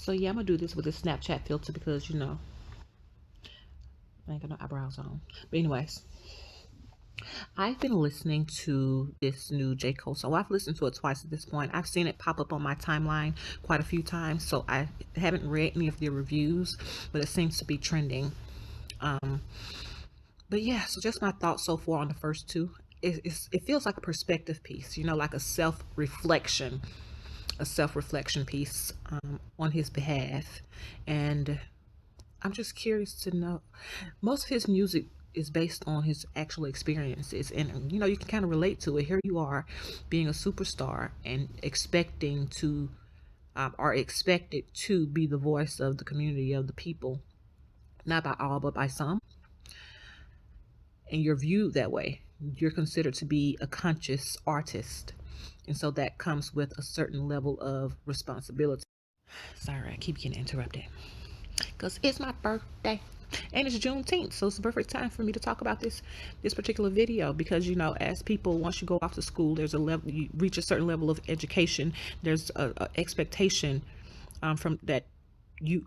So yeah, I'm gonna do this with a Snapchat filter because you know I ain't got no eyebrows on. But anyways, I've been listening to this new J. Cole song. Well, I've listened to it twice at this point. I've seen it pop up on my timeline quite a few times, so I haven't read any of the reviews, but it seems to be trending. Um, but yeah, so just my thoughts so far on the first two. It feels like a perspective piece, you know, like a self-reflection piece on his behalf. And I'm just curious to know. Most of his music is based on his actual experiences, and you know you can kind of relate to it. Here you are, being a superstar and expecting to, or expected to be the voice of the community of the people, not by all but by some, and you're viewed that way. You're considered to be a conscious artist, and so that comes with a certain level of responsibility. Sorry, I keep getting interrupted because it's my birthday and it's Juneteenth, so it's the perfect time for me to talk about this particular video because you know, as people, once you go off to school, there's a level, you reach a certain level of education. There's a expectation from that you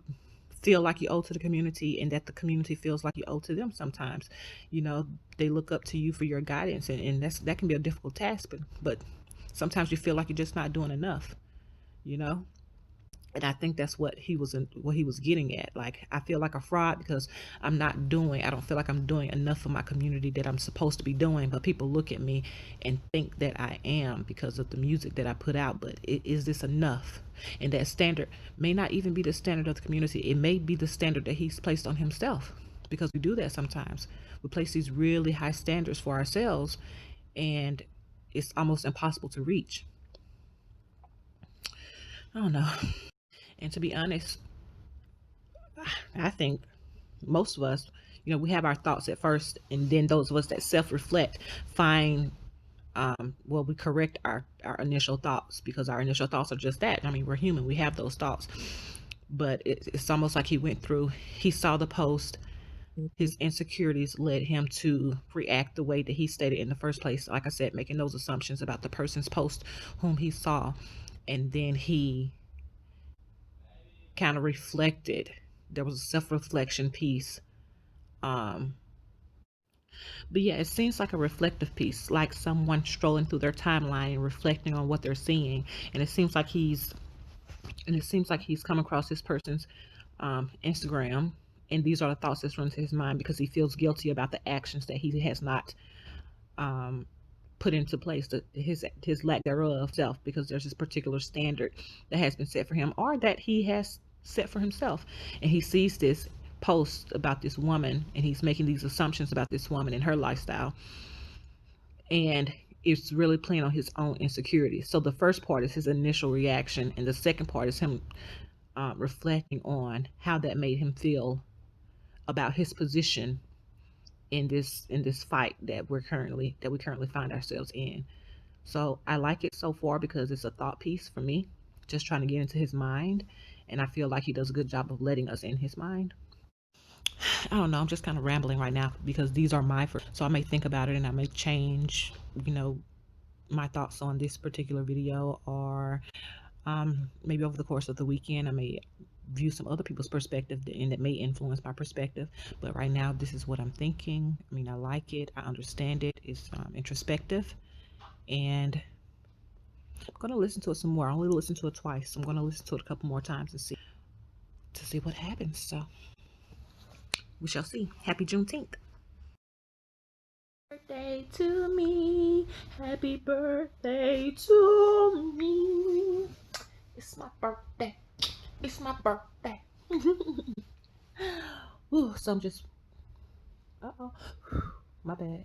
feel like you owe to the community, and that the community feels like you owe to them. Sometimes, you know, they look up to you for your guidance, and that can be a difficult task, but sometimes you feel like you're just not doing enough, you know. And I think that's what he was getting at. Like, I feel like a fraud because I don't feel like I'm doing enough for my community that I'm supposed to be doing, but people look at me and think that I am because of the music that I put out. But is this enough? And that standard may not even be the standard of the community. It may be the standard that he's placed on himself, because we do that sometimes. We place these really high standards for ourselves, and it's almost impossible to reach. I don't know. And to be honest, I think most of us, you know, we have our thoughts at first, and then those of us that self-reflect find, well, we correct our initial thoughts, because our initial thoughts are just that. I mean, we're human, we have those thoughts. But it's almost like he went through, he saw the post, his insecurities led him to react the way that he stated in the first place. Like I said, making those assumptions about the person's post whom he saw, and then he kind of reflected. There was a self-reflection piece. um But yeah, it seems like a reflective piece, like someone strolling through their timeline and reflecting on what they're seeing. And it seems like he's come across this person's Instagram, and these are the thoughts that run to his mind because he feels guilty about the actions that he has not um, put into place, his lack thereof self, because there's this particular standard that has been set for him, or that he has set for himself, and he sees this post about this woman, and he's making these assumptions about this woman and her lifestyle, and it's really playing on his own insecurities. So the first part is his initial reaction, and the second part is him reflecting on how that made him feel about his position in this fight that we currently find ourselves in. So I like it so far because it's a thought piece for me, just trying to get into his mind, and I feel like he does a good job of letting us in his mind. I don't know, I'm just kind of rambling right now because these are my first, so I may think about it and I may change, you know, my thoughts on this particular video, or maybe over the course of the weekend I may view some other people's perspective, and that may influence my perspective. But right now, this is what I'm thinking. I mean, I like it, I understand it, it's introspective, and I'm gonna listen to it some more. I only listened to it twice. I'm gonna listen to it a couple more times and see what happens. So we shall see. Happy Juneteenth. Birthday to me. Happy birthday to me. It's my birthday. It's my birthday. Ooh, so I'm just, uh oh, my bad.